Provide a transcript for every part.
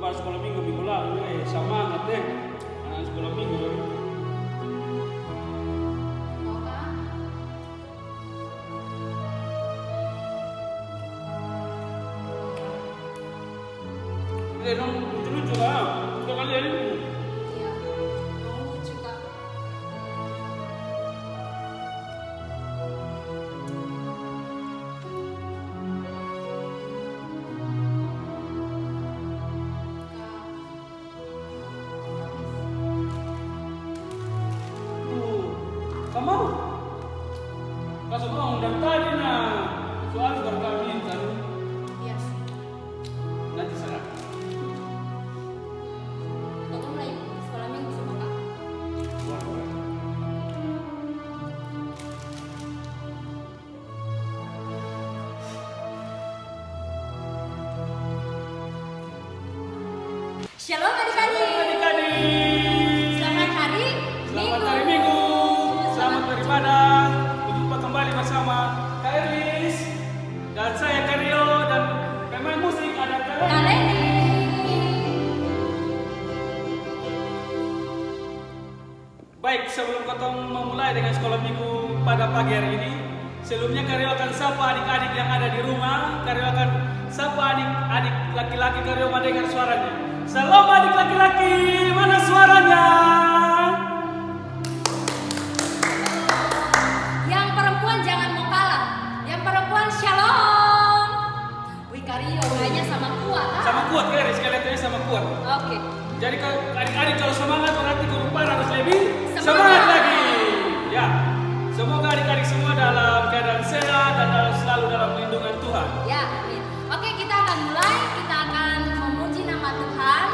pas sekolah minggu minggu lalu, semangat deh. Anak sekolah minggu. Dong lucu-lucu lah. Untuk kalian ini. Iya. Lucu Kak. Kamu? Kau semua undang tadi nah. Soal baru kami minta. Iya. Nanti serah. Kakak mulai sekolah minggu sama Kak. Shalom adik-adik. Selamat hari Minggu. Selamat beribadah. Berjumpa kembali bersama Kak Erlis dan saya Karyo dan pemain musik ada Kak Kaleni. Baik, sebelum kita memulai dengan sekolah minggu pada pagi hari ini, sebelumnya Karyo akan sapa adik-adik yang ada di rumah. Karyo akan sapa adik-adik laki-laki. Karyo mau dengar suaranya. Salam adik laki-laki, mana suaranya? Yang perempuan jangan mau kalah. Yang perempuan shalom. Wih Karyo kayaknya sama kuat. Sama kuat Kak sekali lihatnya sama kuat. Oke. Jadi kalau adik-adik kalau semangat berarti guru para harus lebih Semangat. lagi. Ya, semoga adik-adik semua dalam keadaan sehat dan selalu dalam lindungan Tuhan. Ya, amin. Oke, kita akan mulai. Kita akan memuji nama Tuhan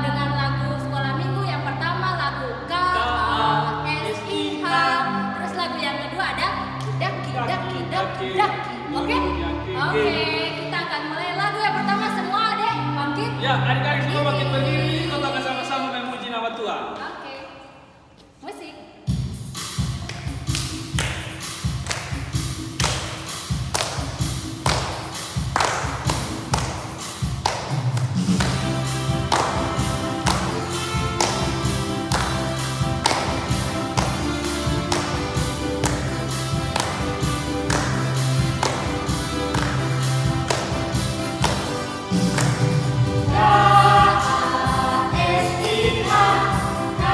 dengan lagu sekolah minggu. Yang pertama lagu KASIH. Terus lagu yang kedua ada Daki Daki Daki Daki. Oke? Oke, kita akan mulai lagu yang pertama semua deh bangkit. Ya, adik-adik semua bangkit berdiri, kita akan sama-sama memuji nama Tuhan. Oke. Musik. KASIH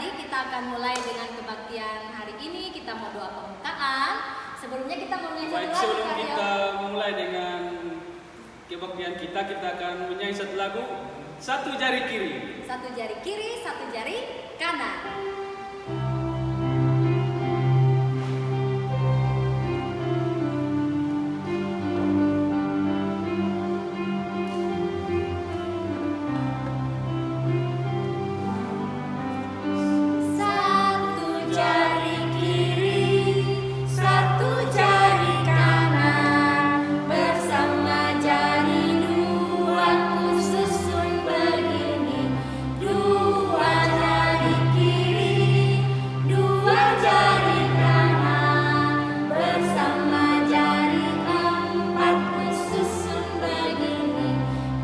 adik-adik, kita akan mulai dengan kebaktian hari ini. Kita mau doa pembukaan. Sebelumnya kita mau menyanyi Baik, satu lagu, sebelum Kak kita Rio. memulai dengan kebaktian kita akan menyanyi satu lagu, Satu Jari Kiri. Satu jari kiri, satu jari kanan. Satu jari kiri, satu jari kanan, bersama jari dua ku susun begini. Dua jari kiri, dua jari kanan, bersama jari empat ku susun begini.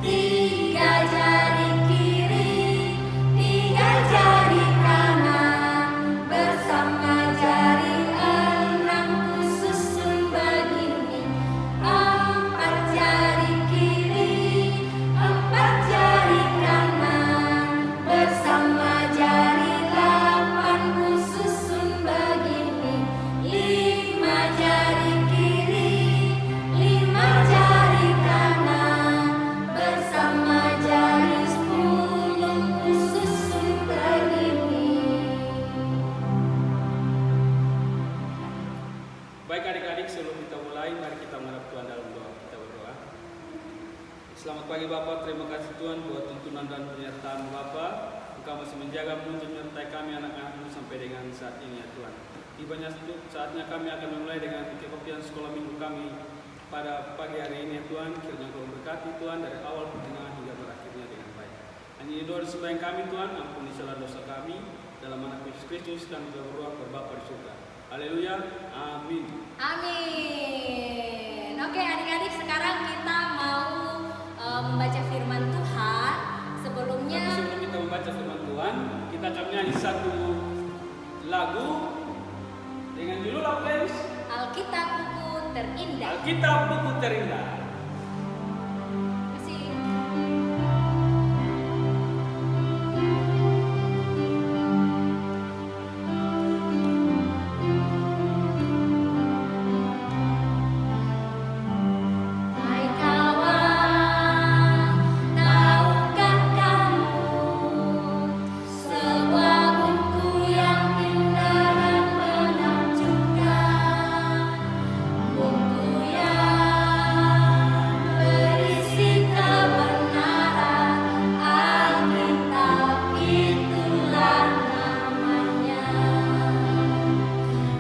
Tiga jari kiri, tiga jari kanan, bersama jari enam ku susun begini. Empat jari kiri, empat jari kanan, bersama jari delapan ku susun begini. Lima jari kiri, lima jari kanan, bersama jari 10 ku susun begini. Baik adik-adik, sebelum kita mulai, mari kita menghadap Tuhan dalam doa. Kita berdoa. Selamat pagi Bapak, terima kasih Tuhan buat tuntunan dan penyertaan Bapak. Engkau masih menjaga, menuntun, menyertai kami anak-anak-Mu sampai dengan saat ini ya Tuhan. Tibanya saatnya kami akan memulai dengan kebaktian sekolah minggu kami pada pagi hari ini ya Tuhan. Kiranya Kau berkati Tuhan dari awal pertengahan hingga berakhirnya dengan baik. Hanya ini doa dan sembahyang kami Tuhan, ampuni segala dosa kami. Dalam nama Yesus Kristus kami berdoa kepada Bapa di surga. Haleluya, amin. Amin. Oke adik-adik, sekarang kita mau membaca firman Tuhan. Sebelumnya Tapi sebelum kita membaca firman Tuhan, kita akan menyanyi satu lagu dengan judul apa guys? Alkitab buku terindah. Alkitab buku terindah. Kasih. Hai kawan, tahukah kamu sebuah buku yang indah dan menakjubkan, buku yang berisi kebenaran, Alkitab itulah namanya.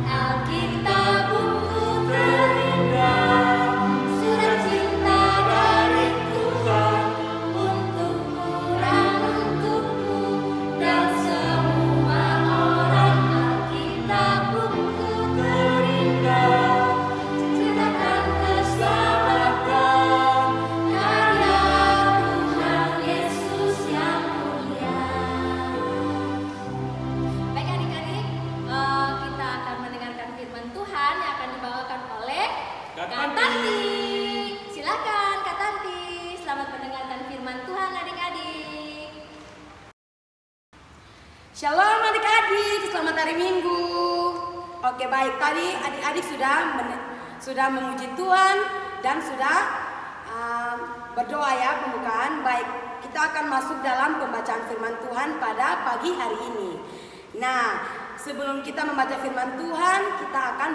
Alkitab buku terindah, surat cinta dari Tuhan untukku dan untukmu dan semua orang. Alkitab buku terindah, ceritakan keselamatan karya Tuhan Yesus yang mulia. Baik adik-adik, kita akan mendengarkan firman Tuhan yang akan dibawakan oleh Kak Kak Tanti. Tanti. Silakan Kak Tanti, selamat mendengarkan firman Tuhan adik-adik. Shalom adik-adik, selamat hari Minggu. Oke baik, tadi adik-adik sudah memuji Tuhan dan sudah berdoa ya pembukaan. Baik, kita akan masuk dalam pembacaan firman Tuhan pada pagi hari ini. Nah, sebelum kita membaca firman Tuhan, kita akan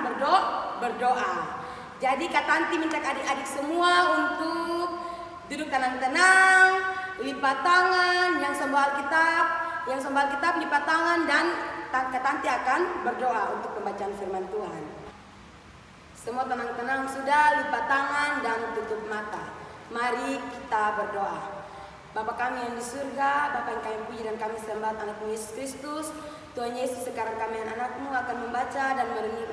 berdoa. Jadi Kak Tanti minta adik-adik semua untuk duduk tenang-tenang, lipat tangan, yang sembah Alkitab lipat tangan, dan Kak Tanti akan berdoa untuk pembacaan firman Tuhan. Semua tenang-tenang sudah, lipat tangan dan tutup mata. Mari kita berdoa. Bapa kami yang di surga, Bapa yang kami puji dan kami sembah anak-Mu Yesus Kristus. Tuhan Yesus, sekarang kami anak-Mu akan membaca dan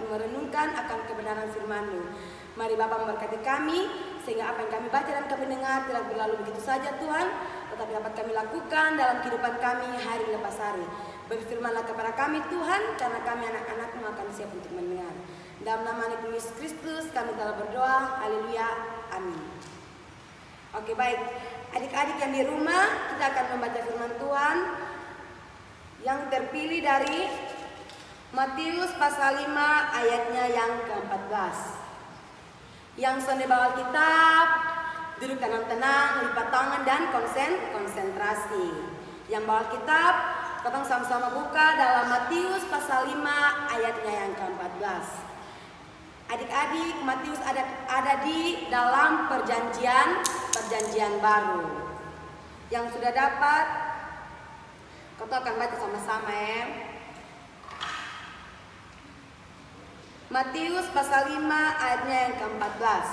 merenungkan akan kebenaran firman-Mu. Mari Bapa memberkati kami, sehingga apa yang kami baca dan kami dengar tidak berlalu begitu saja Tuhan, tetapi dapat kami lakukan dalam kehidupan kami hari lepas hari. Berfirmanlah kepada kami Tuhan, karena kami anak-anak-Mu akan siap untuk mendengar. Dalam nama anak Yesus Kristus kami telah berdoa, haleluya, amin. Oke baik, adik-adik yang di rumah, kita akan membaca firman Tuhan. yang terpilih dari Matius pasal 5 ayatnya yang ke-14. Yang sonde bawa Alkitab, duduk tenang-tenang, lipat tangan dan konsentrasi. Yang bawa Alkitab, kita sama-sama buka dalam Matius pasal 5 ayatnya yang ke-14. Adik-adik, Matius ada di dalam perjanjian baru. Yang sudah dapat, kita akan baca sama-sama ya. Matius pasal 5 ayatnya yang ke-14.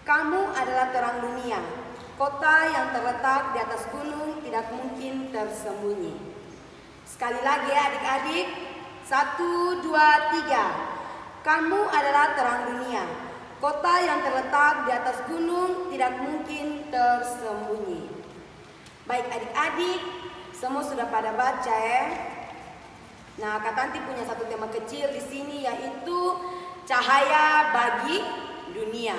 Kamu adalah terang dunia. Kota yang terletak di atas gunung tidak mungkin tersembunyi. Sekali lagi ya adik-adik. 1, 2, 3. Kamu adalah terang dunia. Kota yang terletak di atas gunung tidak mungkin tersembunyi. Baik adik-adik, semua sudah pada baca ya. Nah, Kak Tanti punya satu tema kecil di sini yaitu cahaya bagi dunia.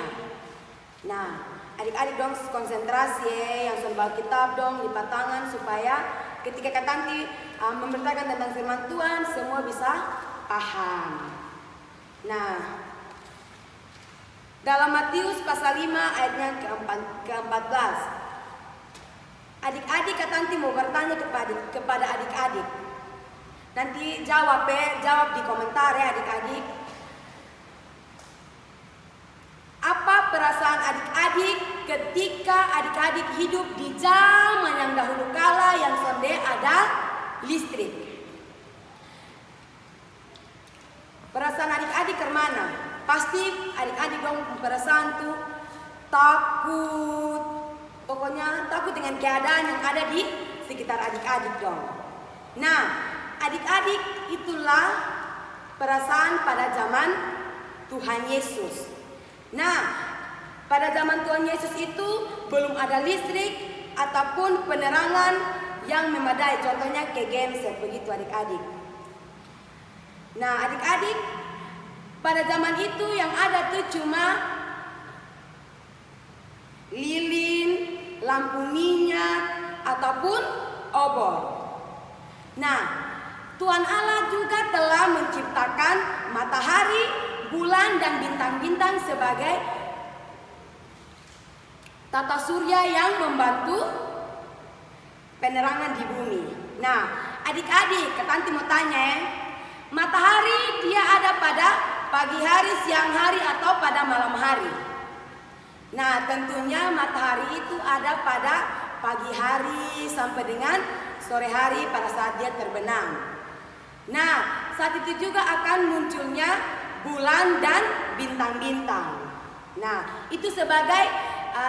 Nah, adik-adik dong konsentrasi ya, yang sudah bawa kitab dong lipat tangan supaya ketika Kak Tanti memberitakan tentang firman Tuhan semua bisa paham. Nah, dalam Matius pasal 5 ayatnya ke-14. Adik-adik Kak Tanti mau bertanya kepada adik-adik. Nanti jawab di komentar ya adik-adik. Apa perasaan adik-adik ketika adik-adik hidup di zaman yang dahulu kala yang sonde ada listrik? Perasaan adik-adik kemana? Pasti adik-adik dong perasaan tuh takut. Pokoknya takut dengan keadaan yang ada di sekitar adik-adik dong. Nah, adik-adik itulah perasaan pada zaman Tuhan Yesus. Nah, pada zaman Tuhan Yesus itu belum ada listrik ataupun penerangan yang memadai. Contohnya kayak genset begitu adik-adik. Nah adik-adik, pada zaman itu yang ada tuh cuma lilin, lampu minyak, ataupun obor. Nah, Tuhan Allah juga telah menciptakan matahari, bulan, dan bintang-bintang sebagai tata surya yang membantu penerangan di bumi. Nah, adik-adik, Kak Tanti mau tanya ya. Matahari dia ada pada pagi hari, siang hari, atau pada malam hari. Nah tentunya matahari itu ada pada pagi hari sampai dengan sore hari pada saat dia terbenam. Nah saat itu juga akan munculnya bulan dan bintang-bintang. Nah itu sebagai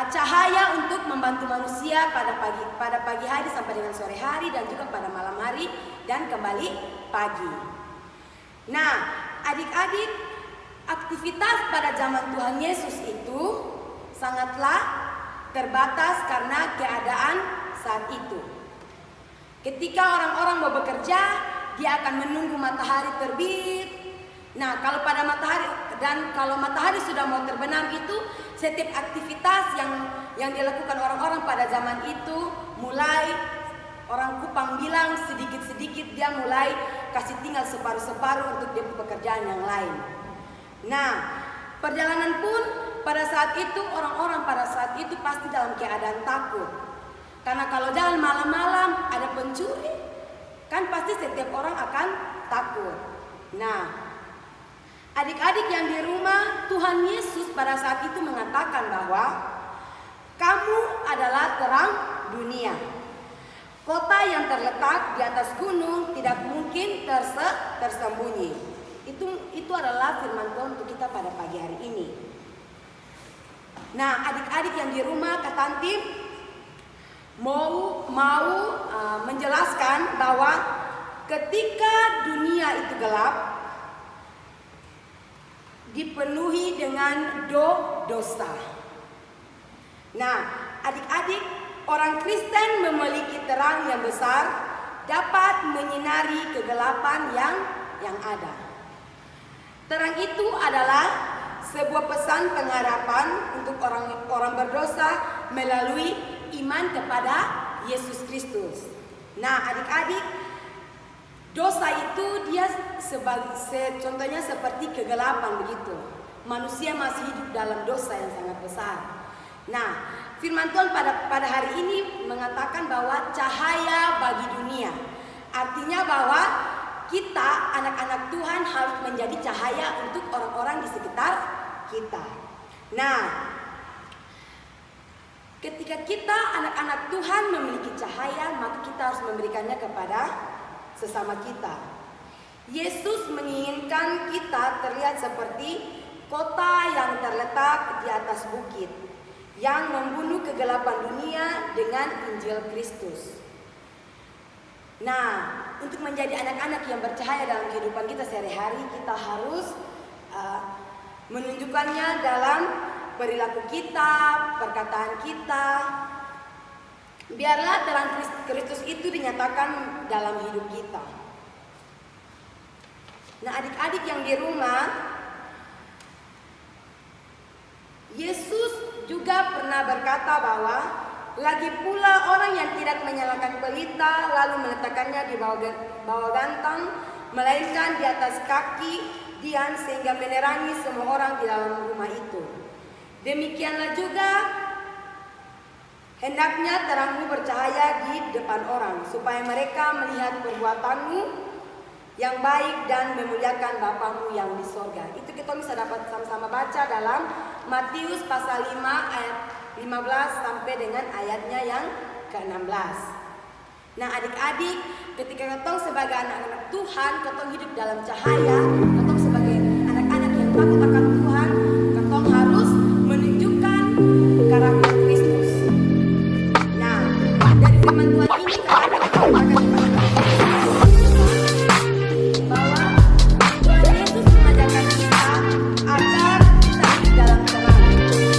cahaya untuk membantu manusia pada pagi hari sampai dengan sore hari dan juga pada malam hari dan kembali pagi. Nah, adik-adik, aktivitas pada zaman Tuhan Yesus itu sangatlah terbatas karena keadaan saat itu. Ketika orang-orang mau bekerja, dia akan menunggu matahari terbit. Nah, kalau matahari sudah mau terbenam itu, setiap aktivitas yang dilakukan orang-orang pada zaman itu mulai orang Kupang bilang sedikit-sedikit dia mulai kasih tinggal separuh-separuh untuk dia pekerjaan yang lain. Nah, perjalanan pun pada saat itu orang-orang pada saat itu pasti dalam keadaan takut. Karena kalau jalan malam-malam ada pencuri, kan pasti setiap orang akan takut. Nah, adik-adik yang di rumah, Tuhan Yesus pada saat itu mengatakan bahwa kamu adalah terang dunia. Kota yang terletak di atas gunung tidak mungkin tersembunyi. Itu adalah firman Tuhan untuk kita pada pagi hari ini. Nah, adik-adik yang di rumah, Kak Tanti mau menjelaskan bahwa ketika dunia itu gelap, dipenuhi dengan dosa. Nah, adik-adik, orang Kristen memiliki terang yang besar dapat menyinari kegelapan yang ada. Terang itu adalah sebuah pesan pengharapan untuk orang berdosa melalui iman kepada Yesus Kristus. Nah, adik-adik, dosa itu dia contohnya seperti kegelapan begitu. Manusia masih hidup dalam dosa yang sangat besar. Nah, firman Tuhan pada hari ini mengatakan bahwa cahaya bagi dunia. Artinya bahwa kita anak-anak Tuhan harus menjadi cahaya untuk orang-orang di sekitar kita. Nah, ketika kita anak-anak Tuhan memiliki cahaya, maka kita harus memberikannya kepada sesama kita. Yesus menginginkan kita terlihat seperti kota yang terletak di atas bukit, yang membunuh kegelapan dunia dengan Injil Kristus. Nah, untuk menjadi anak-anak yang bercahaya dalam kehidupan kita sehari-hari, kita harus menunjukkannya dalam perilaku kita, perkataan kita. Biarlah terang Kristus itu dinyatakan dalam hidup kita. Nah, adik-adik yang di rumah, Yesus juga pernah berkata bahwa lagi pula orang yang tidak menyalakan pelita lalu meletakkannya di bawah gantang, melainkan di atas kaki Dian sehingga menerangi semua orang di dalam rumah itu. Demikianlah juga hendaknya terangmu bercahaya di depan orang, supaya mereka melihat perbuatanmu yang baik dan memuliakan Bapamu yang di sorga. Itu kita bisa dapat sama-sama baca dalam Matius pasal 5 ayat 15 sampai dengan ayatnya yang ke-16. Nah, adik-adik, ketika kita sebagai anak-anak Tuhan, kita hidup dalam cahaya, kita sebagai anak-anak yang takut akan Tuhan, kita harus menunjukkan karakter Kristus. Nah, dari firman Tuhan ini kita akan kepada bahwa Tuhan Yesus mengajarkan kita agar kita hidup dalam terang.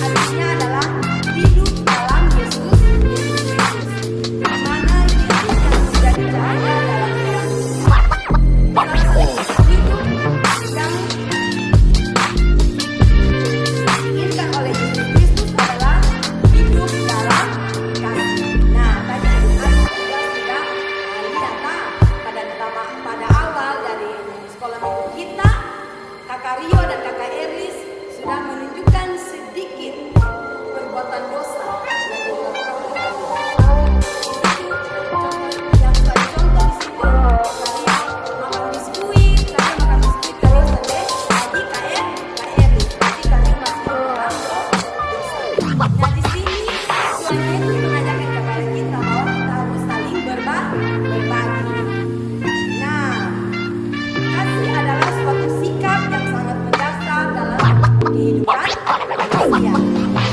Artinya adalah hidup dalam Yesus Kristus, di mana Yesus yang menjadi cahaya dalam terang. Salah satu hidup yang diinginkan oleh Yesus Kristus adalah hidup dalam kasih. Nah, tadi adik-adik juga sudah lihat pada awal dari sekolah minggu kita, Kakak Rio dan Kakak Erlis sudah menunjukkan sedikit perbuatan dosa yang dilakukan oleh kalian. Yang tadi contoh di situ, kalian makan biskuit, kalian sendiri, tadi Kak Erlis, tadi kalian masih dalam dosa. Nah, di sini Tuhan Yesus mengajarkan kepada kita bahwa kita harus saling berbagi. Nah, kasih adalah suatu sikap yang sangat mendasar dalam kehidupan manusia.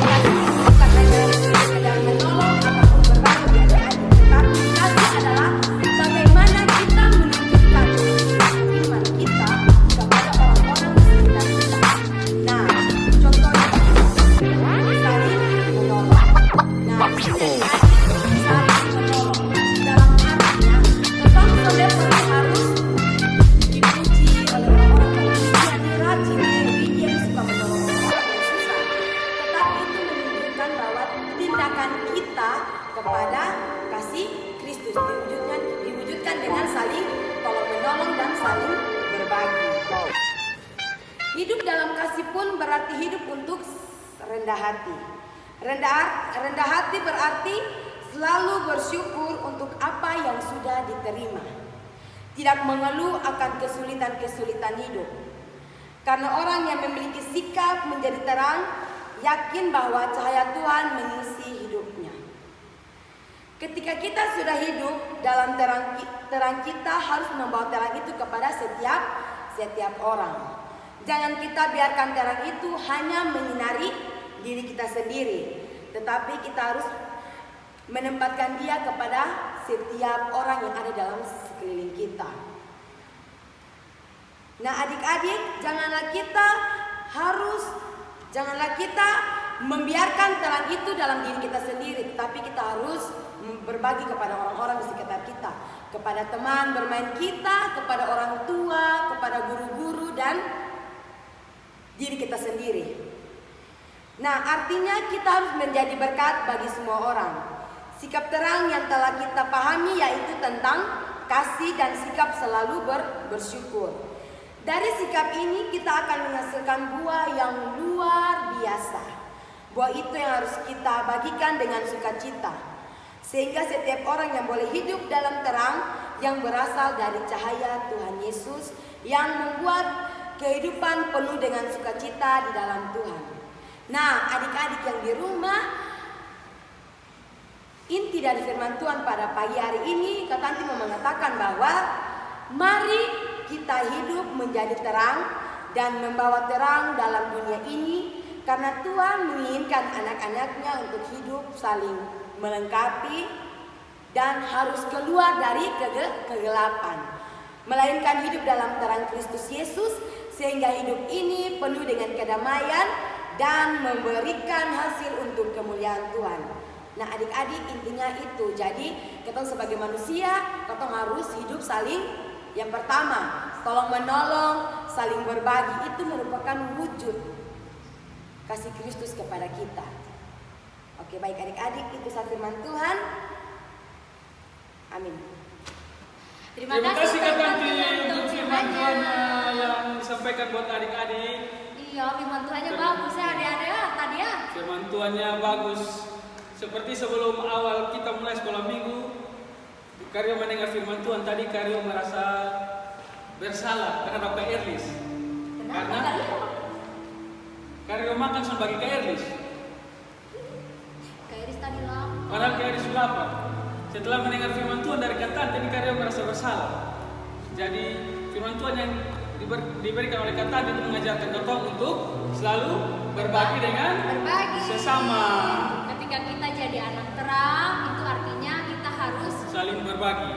Kasih bukan hanya sekedar menolong ataupun berbagi adik-adik, tetapi kasih adalah bagaimana kita menunjukkan iman kita kepada orang-orang di sekitar kita. Nah, contohnya saling menolong. Nah, di sini adik-adik saling menolong dalam artinya tetap saudara harus dipuji oleh orang-orang kalau dia rajin, dia suka menolong orang yang susah. Tetapi itu menunjukkan bahwa tindakan kita kepada kasih Kristus diwujudkan dengan saling tolong menolong dan saling berbagi. Hidup dalam kasih pun berarti hidup untuk rendah hati. Rendah hati berarti selalu bersyukur untuk apa yang sudah diterima. Tidak mengeluh akan kesulitan-kesulitan hidup. Karena orang yang memiliki sikap menjadi terang, yakin bahwa cahaya Tuhan mengisi hidupnya. Ketika kita sudah hidup dalam terang kita harus membawa terang itu kepada setiap orang. Jangan kita biarkan terang itu hanya menyinari diri kita sendiri, tetapi kita harus menempatkan dia kepada setiap orang yang ada dalam sekeliling kita. Nah, adik-adik, janganlah kita membiarkan terang itu dalam diri kita sendiri, tetapi kita harus berbagi kepada orang-orang di sekitar kita, kepada teman bermain kita, kepada orang tua, kepada guru-guru dan diri kita sendiri. Nah, artinya kita harus menjadi berkat bagi semua orang. Sikap terang yang telah kita pahami yaitu tentang kasih dan sikap selalu bersyukur. Dari sikap ini kita akan menghasilkan buah yang luar biasa. Buah itu yang harus kita bagikan dengan sukacita. Sehingga setiap orang yang boleh hidup dalam terang yang berasal dari cahaya Tuhan Yesus yang membuat kehidupan penuh dengan sukacita di dalam Tuhan. Nah, adik-adik yang di rumah, inti dari firman Tuhan pada pagi hari ini, Kak Tanti mau mengatakan bahwa mari kita hidup menjadi terang dan membawa terang dalam dunia ini, karena Tuhan menginginkan anak-anaknya untuk hidup saling melengkapi dan harus keluar dari kegelapan, melainkan hidup dalam terang Kristus Yesus, sehingga hidup ini penuh dengan kedamaian dan memberikan hasil untuk kemuliaan Tuhan. Nah, adik-adik, intinya itu. Jadi kita sebagai manusia, kita harus hidup saling. Yang pertama, tolong menolong, saling berbagi. Itu merupakan wujud kasih Kristus kepada kita. Oke, baik adik-adik, itu firman Tuhan. Amin. Terima kasih Kak Tanti untuk untuk firman Tuhan firman-Nya. yang disampaikan buat adik-adik. Iya, firman Tuhannya bagus ya adik-adik ya tadi ya. Firman Tuhannya bagus. Seperti sebelum awal kita mulai sekolah minggu, Karyo mendengar firman Tuhan tadi, Karyo merasa bersalah terhadap Kak Erlis. Kenapa Karena Karyo? Karyo makan sebagai Kak Erlis. Kak Iris tadi lapar. Padahal Kak Erlis sudah lapar. Setelah mendengar firman Tuhan dari Kak Tanti, ini Karyo merasa bersalah. Jadi firman Tuhan yang diberikan oleh Kak Tanti itu mengajarkan kita untuk selalu berbagi dengan sesama. Ketika kita jadi anak terang, itu artinya kita harus Saling berbagi.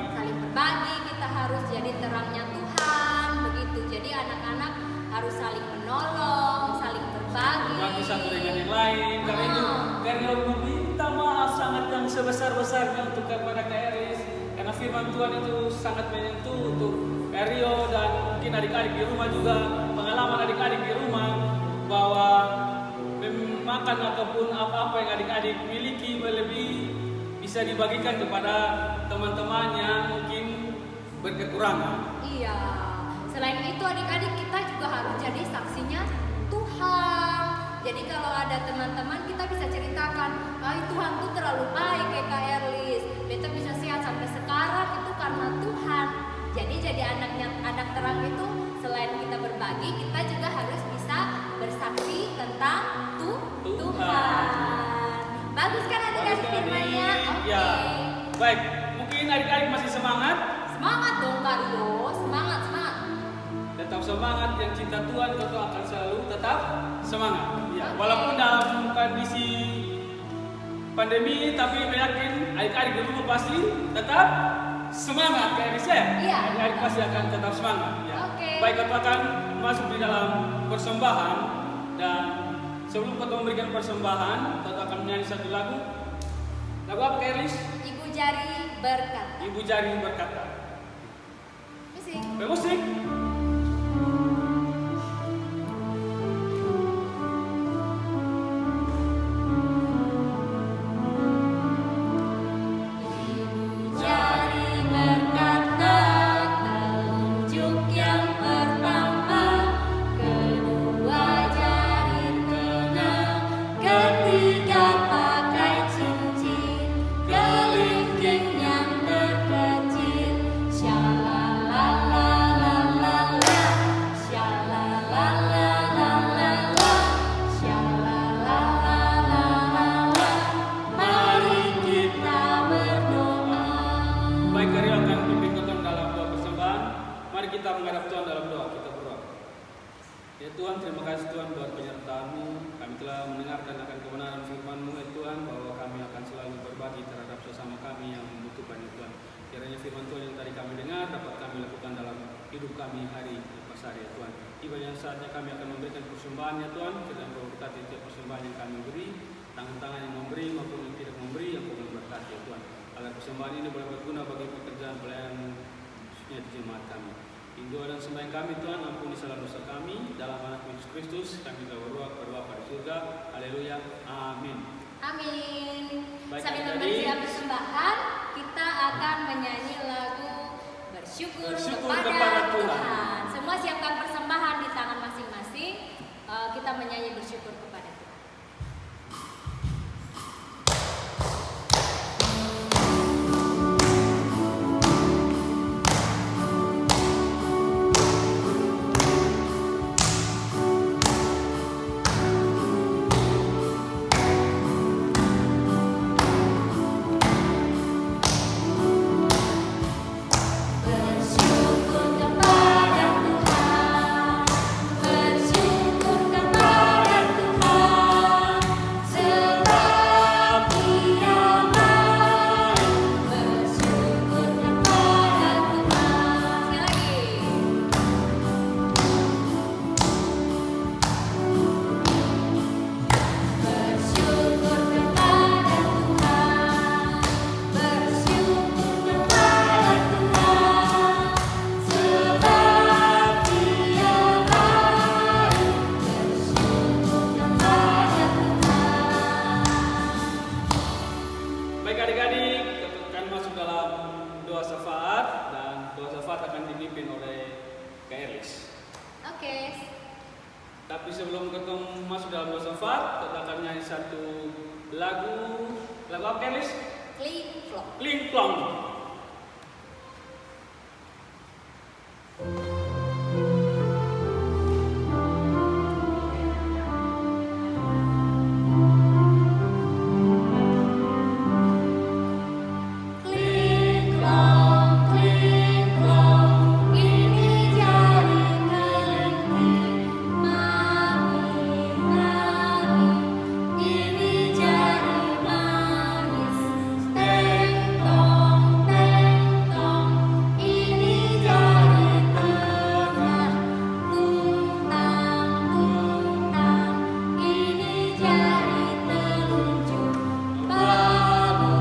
kita harus jadi terangnya Tuhan, begitu. Jadi anak-anak harus saling menolong, saling berbagi. Berbagi satu dengan yang lain. Karena itu Karyo meminta maaf sangat yang sebesar-besarnya untuk kepada Kak Eris. Karena firman Tuhan itu sangat menyentuh untuk Karyo dan mungkin adik-adik di rumah juga. Pengalaman adik-adik di rumah bahwa makan ataupun apa-apa yang adik-adik miliki lebih bisa dibagikan kepada teman-teman yang mungkin berkekurangan. Iya. Selain itu adik-adik kita juga harus jadi saksinya Tuhan. Jadi kalau ada teman-teman kita bisa ceritakan, Tuhan tuh terlalu baik kayak Kak Erlis. Beta bisa sehat sampai sekarang itu karena Tuhan. Jadi anak terang itu selain kita berbagi, kita juga harus bisa bersaksi tentang Tuhan. Bagus kan adik-adik firman-Nya? Oke. Ya. Baik, mungkin adik-adik masih semangat? Semangat dong Karyo, semangat. Tetap semangat, yang cinta Tuhan tentu akan selalu tetap semangat. Ya, Oke. walaupun dalam kondisi pandemi, tapi yakin adik-adik di rumah pasti tetap semangat, Kak Eris ya? Iya. Adik-adik pasti akan tetap semangat. Ya. Oke. Baik, kita akan masuk di dalam persembahan, dan sebelum kita memberikan persembahan, kita akan menyanyi satu lagu. Lagu apa, Kak Eris? Ibu Jari berkata. Ibu Jari berkata. Musik. Musik. Jari berkata, telunjuk yang pertama, kedua jari tengah, ketiga pakai cincin, kelingking yang terkecil, shalalalalala, shalalalalala, shalalalalala. Mari kita berdoa. Baik, Karyo akan pimpin kita dalam doa persembahan. Mari kita menghadap Tuhan dalam doa. Kita berdoa. Ya Tuhan, terima kasih Tuhan buat penyertaan-Mu. Kami telah mendengarkan akan kebenaran firman-Mu ya Tuhan, bahwa kami akan selalu berbagi terhadap sesama kami yang membutuhkan ya Tuhan. Kiranya firman Tuhan yang tadi kami dengar dapat kami lakukan dalam hidup kami hari lepas hari ya Tuhan. Tiba yang saatnya kami akan memberikan persembahan ya Tuhan. Kiranya Kau berkati setiap persembahan yang kami beri, tangan-tangan yang memberi maupun yang tidak memberi, yang Kau berkati ya Tuhan. Agar persembahan ini boleh berguna bagi pekerjaan pelayanan khususnya di jemaat kami. Doa dan sembahyang kami Tuhan, ampuni segala dosa kami, dalam anak Yesus Kristus kami berdoa pada surga. Haleluya, amin. Amin. Baik, Sambil adik-adik. mempersiapkan persembahan akan menyanyi lagu bersyukur Bersyukur kepada kepada Tuhan. Tuhan. Semua siapkan persembahan di tangan masing-masing. Kita menyanyi bersyukur kepada Tuhan. Bersyukur kepada Tuhan, bersyukur kepada Tuhan, sebab Dia baik. Bersyukur kepada Tuhan. Sekali lagi. Bersyukur kepada Tuhan, bersyukur kepada Tuhan, sebab Dia baik. Bersyukur kepada Tuhan. Baik adik-adik, kita akan masuk dalam doa syafaat dan doa syafaat akan dipimpin oleh Kak Erlis. Oke. Tapi sebelum kita masuk dalam doa syafaat, kita akan nyanyi satu lagu apa Kak Erlis? Klik vlog. Kling Plong. Kling klong, ini jari kelingking. Mami, ini jari manis. Teng tong, ini jari tengah. Tuntang, ini jari telunjuk. Babu,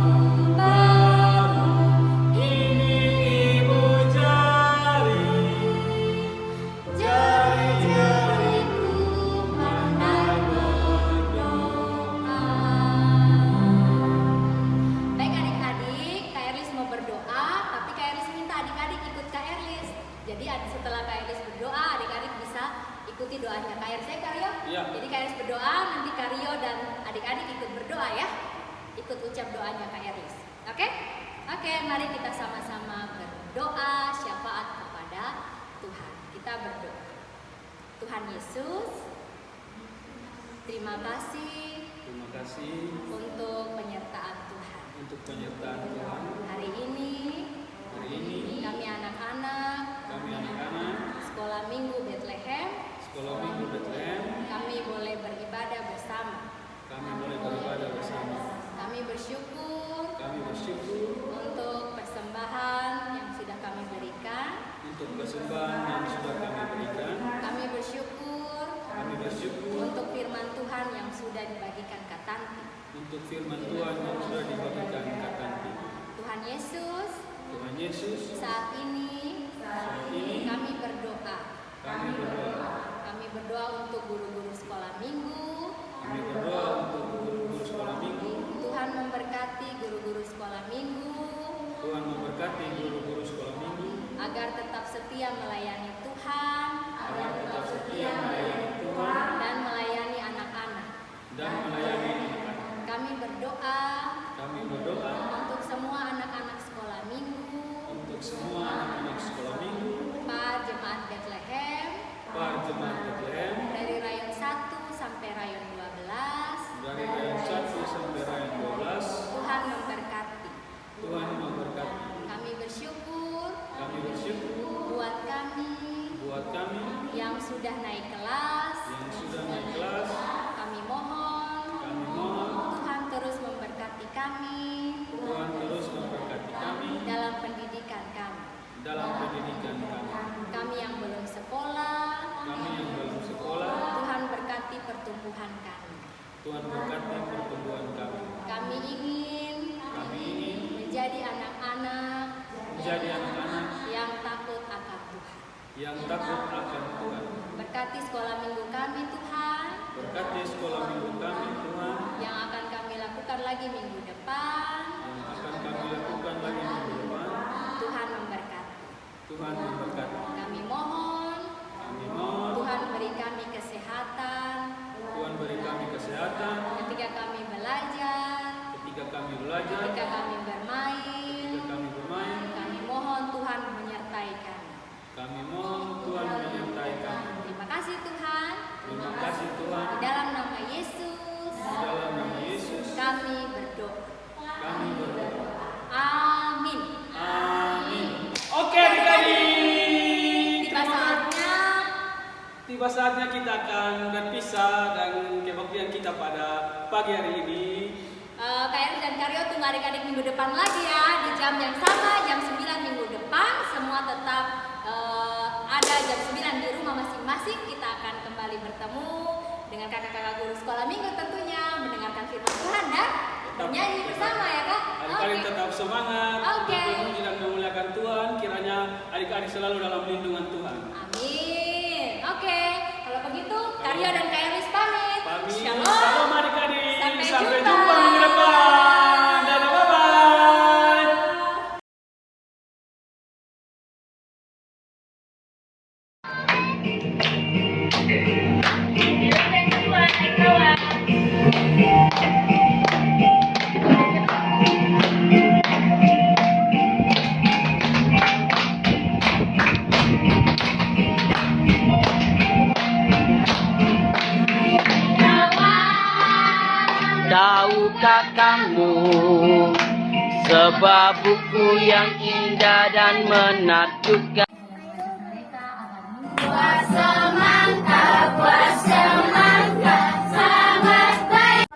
Ini ibu jari. jari-jariku pandai berdoa. Baik adik-adik, Kak Erlis mau berdoa, tapi Kak Erlis minta adik-adik ikut Kak Erlis. Jadi setelah Kak Erlis berdoa, adik-adik bisa ikuti doanya Kak Erlis ya Kak Rio? Iya. Jadi Kak Erlis berdoa, nanti Kak Rio dan adik-adik ikut berdoa ya. Ikut ucap doanya Kak Erlis. Oke? Oke, mari kita sama-sama berdoa syafaat kepada Tuhan. Kita berdoa. Tuhan Yesus, terima kasih Terima kasih untuk penyertaan Tuhan. untuk penyertaan Tuhan. Hari ini Hari ini kami anak-anak kami anak-anak Sekolah Minggu Bethlehem, Sekolah Minggu Bethlehem, kami boleh beribadah bersama. kami boleh beribadah bersama. Kami bersyukur Kami bersyukur untuk persembahan yang sudah kami berikan. untuk persembahan yang sudah kami berikan. Kami bersyukur Kami bersyukur untuk firman Tuhan yang sudah dibagikan Kak Tanti. untuk firman Tuhan yang sudah dibagikan Kak Tanti. Tuhan Yesus, Tuhan Yesus, saat ini kami berdoa. kami berdoa. Kami berdoa untuk guru-guru sekolah minggu. Kami berdoa untuk guru-guru sekolah minggu. Tuhan memberkati guru-guru sekolah minggu Tuhan memberkati guru-guru sekolah minggu agar tetap setia melayani Tuhan agar tetap setia melayani Tuhan dan melayani anak-anak. dan melayani anak-anak. Kami berdoa Kami berdoa untuk semua anak-anak sekolah minggu, untuk semua anak-anak sekolah minggu, Pak Jemaat Bethlehem para jemaat Bethlehem, dari rayon 1 sampai rayon 12. dari rayon 1 sampai rayon 12. Tuhan memberkati. Tuhan memberkati. Kami bersyukur Kami bersyukur buat kami buat kami yang sudah naik kelas. yang sudah naik kelas. Kami mohon Kami mohon Tuhan terus memberkati kami Tuhan terus memberkati kami dalam pendidikan kami. dalam pendidikan kami. Kami yang belum sekolah, Kami yang belum sekolah, Tuhan berkati pertumbuhan kami. Tuhan berkati pertumbuhan kami. Kami ingin menjadi anak-anak Menjadi anak-anak yang takut akan Tuhan. yang takut akan Tuhan. Berkati sekolah minggu kami Tuhan, Berkati sekolah minggu kami Tuhan, yang akan kami lakukan lagi minggu depan. yang akan kami lakukan lagi minggu depan. ketika kami bermain, ketika kami bermain, kami mohon Tuhan menyertai kami. kami mohon Tuhan menyertai kami. Terima kasih Tuhan. Terima kasih Tuhan. Di dalam nama Yesus, Di dalam nama Yesus kami berdoa. kami berdoa. Amin. Amin. Oke adik-adik, tiba saatnya kita akan berpisah dan kebaktian kita pada pagi hari ini. KRI dan Karyo tunggu adik-adik minggu depan lagi ya, di jam yang sama, jam 9 minggu depan. Semua tetap ada jam 9 di rumah masing-masing. Kita akan kembali bertemu dengan kakak-kakak guru sekolah minggu tentunya, mendengarkan firman Tuhan dan bernyanyi bersama ya Kak. Adik-adik tetap semangat, Oke. untuk memuji dan memuliakan Tuhan. Kiranya adik-adik selalu dalam lindungan Tuhan. Amin. Oke, kalau begitu Karyo dan KRI pamit. Pamit. Shalom. Shalom adik-adik. Sampai jumpa jumpa. minggu depan. Dadah, bye-bye. Tahukah kamu sebuah buku yang indah dan menakjubkan? Puasa mantap, puasa mantap, selamat baik.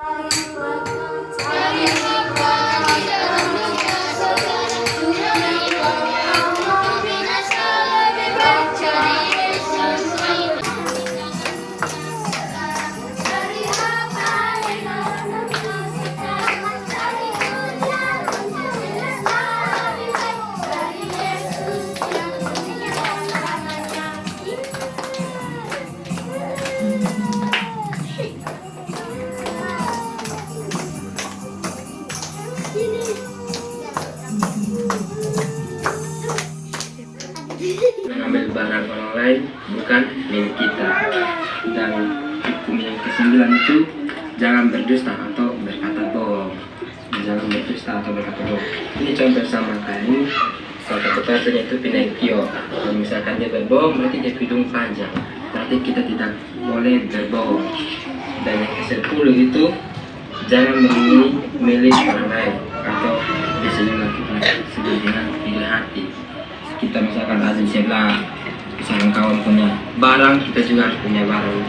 Mengambil barang orang lain bukan milik kita. Dan hukum yang ke-9 itu jangan berdusta atau berkata bohong. Jangan berdusta atau berkata bohong. Ini contoh sama kayak ini. Kalau satu person itu Pinocchio. Kalau misalkan dia berbohong berarti dia hidung panjang. Berarti kita tidak boleh berbohong. Dan yang ke-10 itu jangan mengambil milik orang lain atau disebut dengan iri hati. Kita misalkan ada di sebelah, misalkan kawan punya barang, kita juga harus punya barang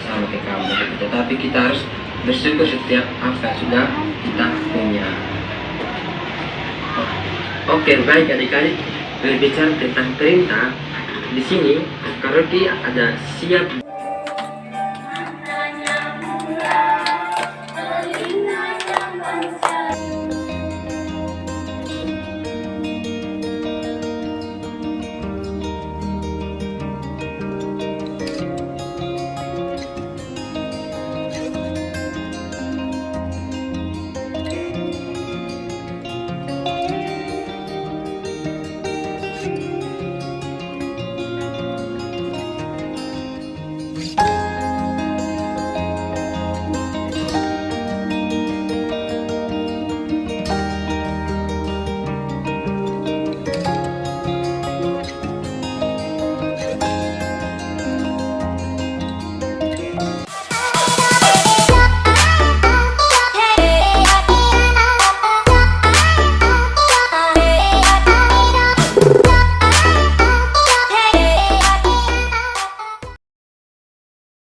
sama kayak kawan kita. Tapi kita harus bersyukur setiap apa yang sudah kita punya. Oke, baik adik-adik, berbicara tentang perintah di sini, Karoki ada siap